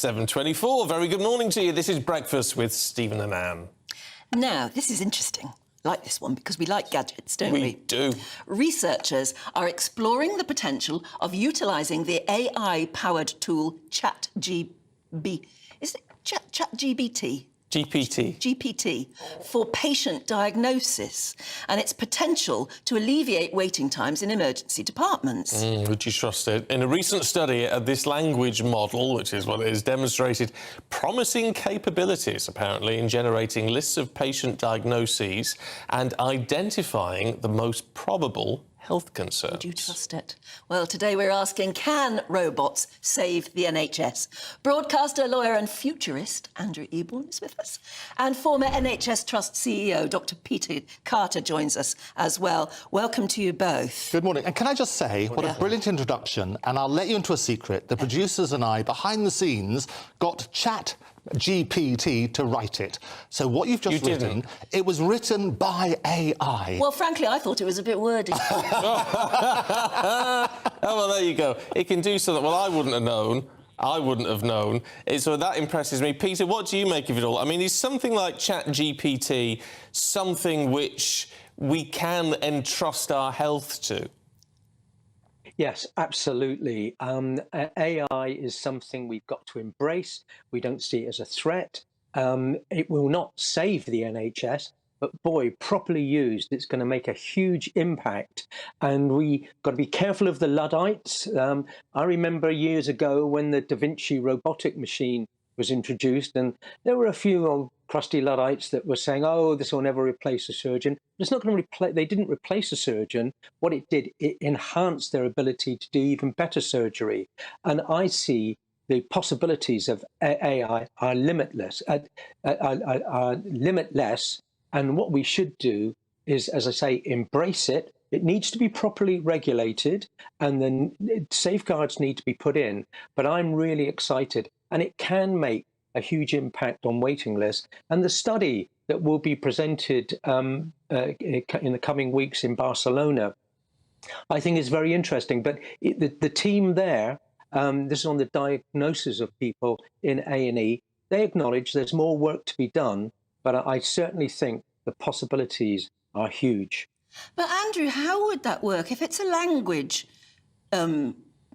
7:24. Very good morning to you. This is Breakfast with Stephen and Anne. Now, this is interesting. I like this one because we like gadgets, don't we? We do. Researchers are exploring the potential of utilising the AI-powered tool ChatGPT. Is it ChatGPT? GPT for patient diagnosis and its potential to alleviate waiting times in emergency departments. Would you trust it? In a recent study, this language model, which is what it is, demonstrated promising capabilities, apparently, in generating lists of patient diagnoses and identifying the most probable health concerns. Would you trust it? Well, today we're asking, can robots save the NHS? Broadcaster, lawyer and futurist Andrew Eborn is with us. And former NHS Trust CEO, Dr. Peter Carter, joins us as well. Welcome to you both. Good morning. And can I just say, what a brilliant introduction, and I'll let you into a secret. The producers and I, behind the scenes, got ChatGPT to write it. So what you've just written, it was written by AI. Well, frankly, I thought it was a bit wordy. Oh, well, there you go. It can do something. Well, I wouldn't have known. So that impresses me. Peter, what do you make of it all? I mean, is something like ChatGPT something which we can entrust our health to? Yes, absolutely. AI is something we've got to embrace. We don't see it as a threat. It will not save the NHS, but boy, properly used, it's going to make a huge impact. And we got to be careful of the Luddites. I remember years ago when the Da Vinci robotic machine was introduced, and there were a few old crusty Luddites that were saying, oh, this will never replace a surgeon. But it's not going to replace, they didn't replace a surgeon. What it did, it enhanced their ability to do even better surgery. And I see the possibilities of AI are limitless. And what we should do is, as I say, embrace it. It needs to be properly regulated, and then safeguards need to be put in. But I'm really excited, and it can make a huge impact on waiting lists. And the study that will be presented in the coming weeks in Barcelona, I think is very interesting. But the team there, this is on the diagnoses of people in A&E, they acknowledge there's more work to be done, but I certainly think the possibilities are huge. But Andrew, how would that work if it's a language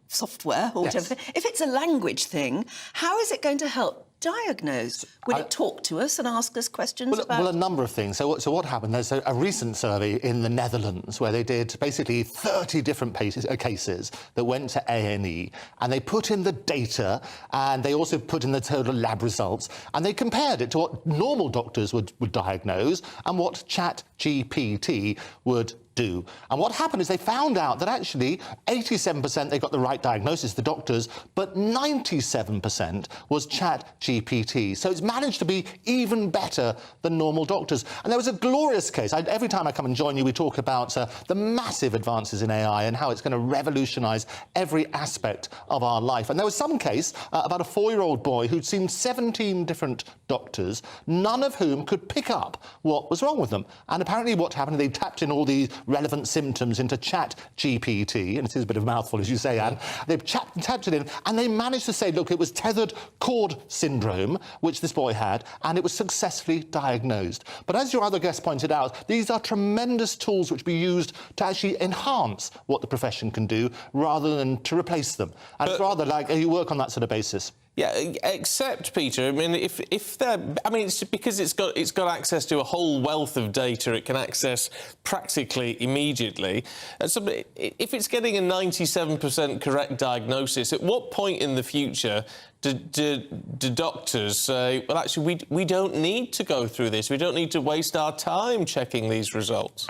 software or whatever? If it's a language thing, how is it going to help diagnose? Will it talk to us and ask us questions about... Well, a number of things. So what happened, there's a recent survey in the Netherlands where they did basically 30 different cases that went to A&E, and they put in the data, and they also put in the total lab results, and they compared it to what normal doctors would diagnose and what ChatGPT would do. And what happened is they found out that actually 87% they got the right diagnosis, the doctors, but 97% was ChatGPT. So it's managed to be even better than normal doctors. And there was a glorious case. Every time I come and join you, we talk about the massive advances in AI and how it's going to revolutionise every aspect of our life. And there was some case about a 4-year-old boy who'd seen 17 different doctors, none of whom could pick up what was wrong with them. And apparently what happened, they tapped in all these relevant symptoms into ChatGPT, and it is a bit of a mouthful, as you say, Anne. They've tapped it in, and they managed to say, look, it was tethered cord syndrome, which this boy had, and it was successfully diagnosed. But as your other guest pointed out, these are tremendous tools which be used to actually enhance what the profession can do, rather than to replace them. And it's rather like you work on that sort of basis. Yeah, except, Peter, I mean, if they're... I mean, it's because it's got access to a whole wealth of data it can access practically immediately. And so if it's getting a 97% correct diagnosis, at what point in the future do doctors say, well, actually, we don't need to go through this, we don't need to waste our time checking these results?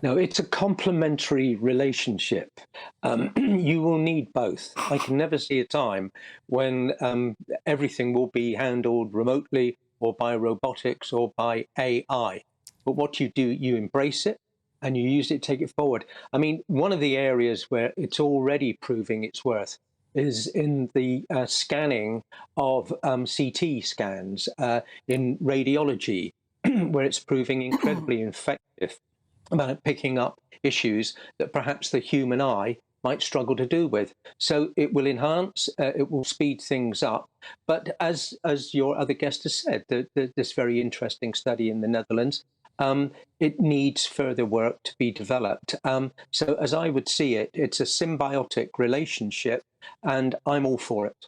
No, it's a complementary relationship. You will need both. I can never see a time when everything will be handled remotely or by robotics or by AI. But what you do, you embrace it and you use it, take it forward. I mean, one of the areas where it's already proving its worth is in the scanning of CT scans in radiology, where it's proving incredibly effective about picking up issues that perhaps the human eye might struggle to do with. So it will enhance, it will speed things up. But as your other guest has said, this very interesting study in the Netherlands, it needs further work to be developed. So as I would see it, it's a symbiotic relationship, and I'm all for it.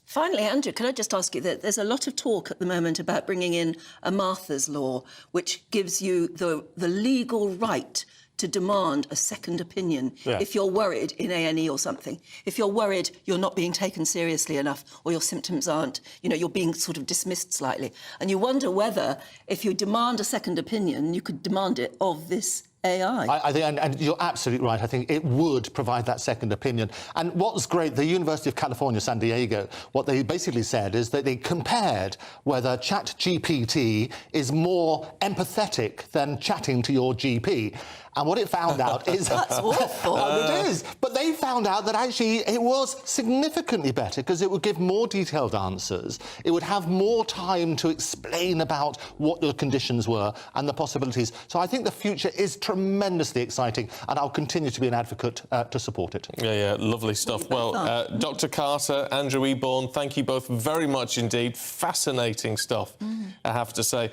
Finally, Andrew, can I just ask you that there's a lot of talk at the moment about bringing in a Martha's Law, which gives you the legal right to demand a second opinion if you're worried in A&E or something. If you're worried you're not being taken seriously enough or your symptoms aren't, you're being sort of dismissed slightly. And you wonder whether, if you demand a second opinion, you could demand it of this AI. I think, and you're absolutely right. I think it would provide that second opinion. And what's great, the University of California, San Diego, what they basically said is that they compared whether ChatGPT is more empathetic than chatting to your GP. And what it found out is... That's awful. It is. But they found out that actually it was significantly better because it would give more detailed answers. It would have more time to explain about what your conditions were and the possibilities. So I think the future is tremendously exciting, and I'll continue to be an advocate to support it. Yeah, lovely stuff. Well, Dr. Carter, Andrew Eborn, thank you both very much indeed. Fascinating stuff, I have to say.